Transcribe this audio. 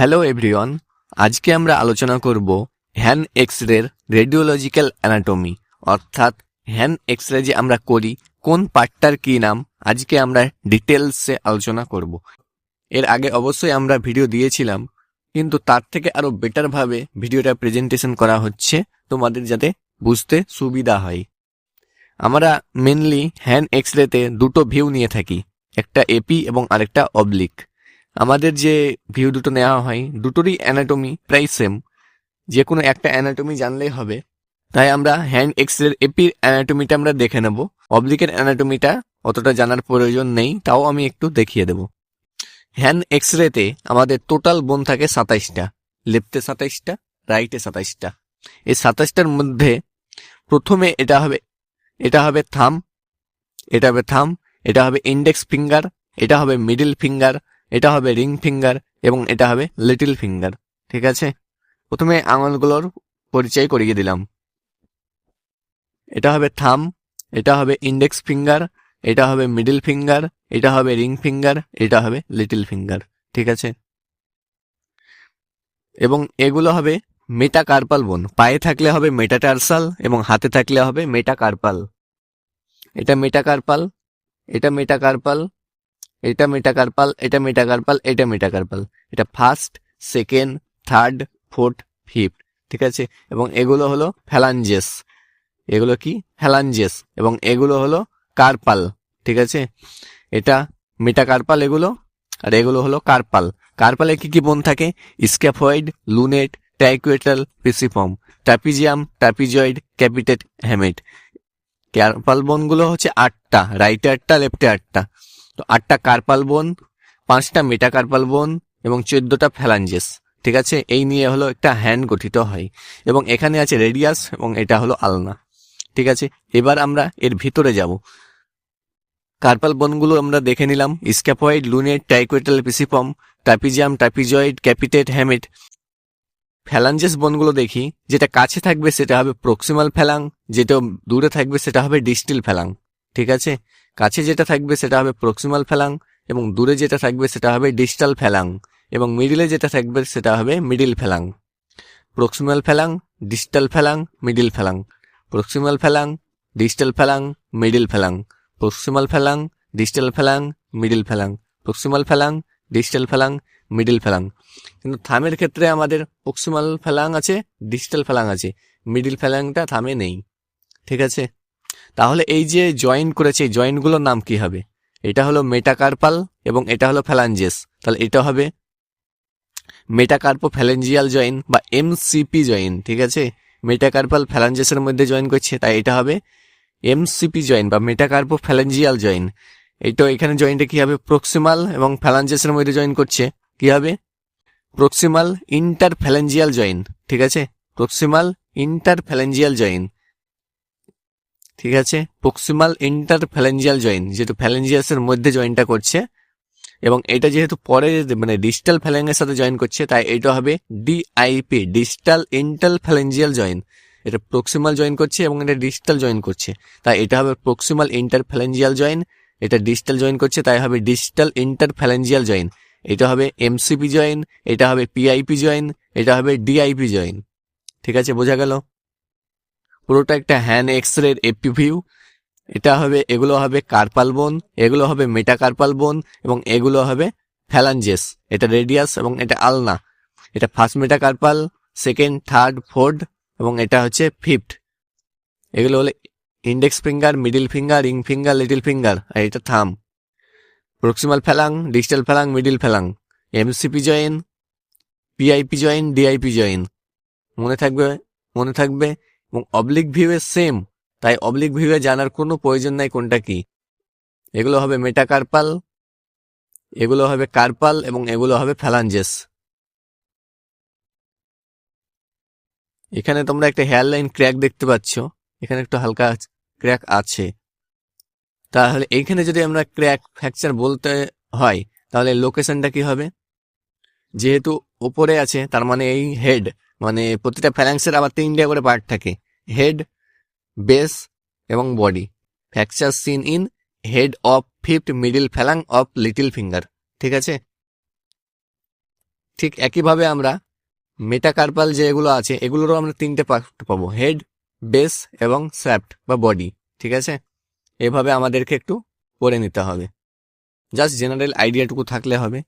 Hello everyone, আজকে আমরা আলোচনা করব হ্যান্ড এক্স-রের রেডিওলজিক্যাল অ্যানাটমি, অর্থাৎ হ্যান্ড এক্স-রে যে আমরা করি কোন পার্টটার কি নাম, আজকে আমরা ডিটেলসে আলোচনা করব। এর আগে অবশ্যই আমরা ভিডিও দিয়েছিলাম, কিন্তু তার থেকে আরো বেটারভাবে ভিডিওটা প্রেজেন্টেশন করা হচ্ছে তোমাদের যাতে বুঝতে সুবিধা হয়। আমরা মেনলি হ্যান্ড এক্স-রেতে দুটো ভিউ নিয়ে থাকি, একটা এপি এবং আরেকটা অবলিক। আমাদের যে ভিউ দুটো নেওয়া হয় দুটোরই অ্যানাটমি প্রায় সেম, যে কোনো একটা অ্যানাটমি জানলেই হবে। তাই আমরা হ্যান্ড এক্স-রের এপির অ্যানাটমিটা আমরা দেখে নেব, অবলিকের অ্যানাটমিটা অতটা জানার প্রয়োজন নেই, তাও আমি একটু দেখিয়ে দেব। হ্যান্ড এক্স-রেতে আমাদের টোটাল বোন থাকে 27টা, লেফটে 27টা, রাইটে 27টা। এই 27টার মধ্যে প্রথমে এটা হবে থাম, এটা হবে ইন্ডেক্স ফিঙ্গার, এটা হবে মিডল ফিঙ্গার, এটা হবে রিং ফিঙ্গার এবং এটা হবে লিটল ফিঙ্গার। ঠিক আছে, প্রথমে আঙুলগুলোর পরিচয় করিয়ে দিলাম। এটা হবে থাম, এটা হবে ইন্ডেক্স ফিঙ্গার, এটা হবে মিডল ফিঙ্গার, এটা হবে রিং ফিঙ্গার, এটা হবে লিটল ফিঙ্গার। ঠিক আছে, এবং এগুলো হবে মেটাকার্পাল বোন। পায়ে থাকলে হবে মেটাটার্সাল এবং হাতে থাকলে হবে মেটাকার্পাল। এটা মেটাকার্পাল, এটা মেটাকার্পাল, এটা মেটাকার্পাল, এটা মেটাকার্পাল, এটা মেটাকার্পাল। এটা first, second, third, fourth, fifth. ঠিক আছে, এবং এগুলো হলো ফ্যালাঞ্জেস। এগুলো কি? ফ্যালাঞ্জেস। এবং এগুলো হলো কার্পাল। ঠিক আছে, এটা মেটাকার্পাল এগুলো, আর এগুলো হলো কার্পাল। কার্পালে কি কি বোন থাকে? Scaphoid, lunate, triquetral, pisiform, trapezium, trapezoid, capitate, hamate. Carpal বোনগুলো হচ্ছে 8টা, রাইটে 8টা, লেফটে 8টা। তো 8টা কার্পাল বোন, 5টা মেটাকার্পাল বোন এবং 14টা ফ্যালাঞ্জেস। ঠিক আছে, এই নিয়ে হলো একটা হ্যান্ড গঠিত হয়, এবং এখানে আছে রেডিয়াস এবং এটা হলো আলনা। ঠিক আছে, এবার আমরা এর ভিতরে যাব। কার্পাল বোনগুলো আমরা দেখে নিলাম, scaphoid, lunate, triquetral, pisiform, trapezium, trapezoid, capitate, hamate. Phalanges বোনগুলো দেখি, যেটা কাছে থাকবে সেটা হবে প্রক্সিমাল ফ্যালাং, যেটা দূরে থাকবে সেটা হবে ডিস্টাল ফ্যালাং। ঠিক আছে, কাছে যেটা থাকবে সেটা হবে প্রক্সিমাল ফ্যালাং এবং দূরে যেটা থাকবে সেটা হবে ডিস্টাল ফ্যালাং, এবং মিডিলে যেটা থাকবে সেটা হবে middle phalanx. Proximal phalanx, distal phalanx, middle phalanx, proximal phalanx, distal phalanx, middle phalanx, proximal phalanx, distal phalanx, middle phalanx, proximal phalanx, distal phalanx, middle phalanx. কিন্তু থামের ক্ষেত্রে আমাদের প্রক্সিমাল ফ্যালাং আছে, ডিস্টাল ফ্যালাং আছে, মিডিল ফ্যালাংটা থামে নেই। ঠিক আছে, তাহলে এই যে জয়েন্ট করেছে এই জয়েন্টগুলোর নাম কি হবে? এটা হলো মেটাকার্পাল এবং এটা হলো ফ্যালাঞ্জেস। তাহলে এটা হবে মেটাকার্পো ফ্যালেঞ্জিয়াল জয়েন্ট বা এমসিপি জয়েন্ট। ঠিক আছে, মেটাকার্পাল ফ্যালাঞ্জেসের মধ্যে জয়েন করছে, তাই এটা হবে এমসিপি জয়েন্ট বা মেটাকার্পো ফ্যালেঞ্জিয়াল জয়েন্ট। এইটা এখানে জয়েন্টে কি হবে? প্রক্সিমাল এবং ফ্যালাঞ্জেসের মধ্যে জয়েন করছে, কি হবে? Proximal interphalangeal joint. ঠিক আছে, প্রক্সিমাল ইন্টারফ্যালেঞ্জিয়াল জয়েন্ট। ঠিক আছে, প্রক্সিমাল ইন্টারফ্যালেঞ্জিয়াল জয়েন্ট, যেহেতু ফ্যালেঞ্জিয়াসের মধ্যে জয়েন্টটা করছে, এবং এটা যেহেতু পরে মানে ডিস্টাল ফ্যালেঙ্গের সাথে জয়েন করছে, তাই এটা হবে ডিআইপি, ডিস্টাল ইন্টারফ্যালেঞ্জিয়াল জয়েন্ট। এটা প্রক্সিমাল জয়েন করছে এবং এটা ডিস্টাল জয়েন করছে, তাই এটা হবে প্রক্সিমাল ইন্টারফ্যালেঞ্জিয়াল জয়েন্ট। এটা ডিস্টাল জয়েন করছে, তাই হবে ডিস্টাল ইন্টারফ্যালেঞ্জিয়াল জয়েন্ট। এটা হবে এমসিপি জয়েন্ট, এটা হবে পিআইপি জয়েন্ট, এটা হবে ডিআইপি জয়েন্ট। ঠিক আছে, বোঝা গেল? পুরোটা একটা হ্যান্ড এক্স-রে এপি ভিউ। এটা হবে, এগুলো হবে কার্পাল বোন, এগুলো হবে মেটাকার্পাল বোন এবং এগুলো হবে ফ্যালাঞ্জেস। এটা রেডিয়াস এবং এটা আলনা। এটা first metacarpal, second, third, fourth এবং এটা হচ্ছে ফিফথ। এগুলো হলো index finger, middle finger, ring finger, little finger, আর এটা thumb. Proximal phalanx, distal phalanx, middle phalanx, MCP joint, PIP joint, DIP joint. মনে থাকবে। এবং অবলিক ভিউয়ে সেম, তাই অবলিক ভিউয়ে জানার কোনো প্রয়োজন নাই কোনটা কি। এগুলো হবে মেটাকার্পাল, এগুলো হবে কার্পাল এবং এগুলো হবে ফ্যালাঞ্জেস। এখানে তোমরা একটা হেয়ার লাইন ক্র্যাক দেখতে পাচ্ছ, এখানে একটু হালকা ক্র্যাক আছে। তাহলে এইখানে যদি আমরা ক্র্যাক ফ্র্যাকচার বলতে হয়, তাহলে লোকেশনটা কি হবে? যেহেতু উপরে আছে, তার মানে এই হেড, মানে প্রতিটা ফ্যালাংসের আবার 3টে করে পার্ট থাকে, হেড, বেস এবং body. Fracture seen in head of fifth middle phalanx of little finger. ঠিক আছে, ঠিক একইভাবে আমরা মেটাকার্পাল যেগুলো আছে এগুলোরও আমরা তিনটে পার্ট পাবো, হেড, বেস এবং শ্যাফট বা বডি। ঠিক আছে, এভাবে আমাদেরকে একটু পড়ে নিতে হবে, জাস্ট জেনারেল আইডিয়াটুকু থাকলে হবে।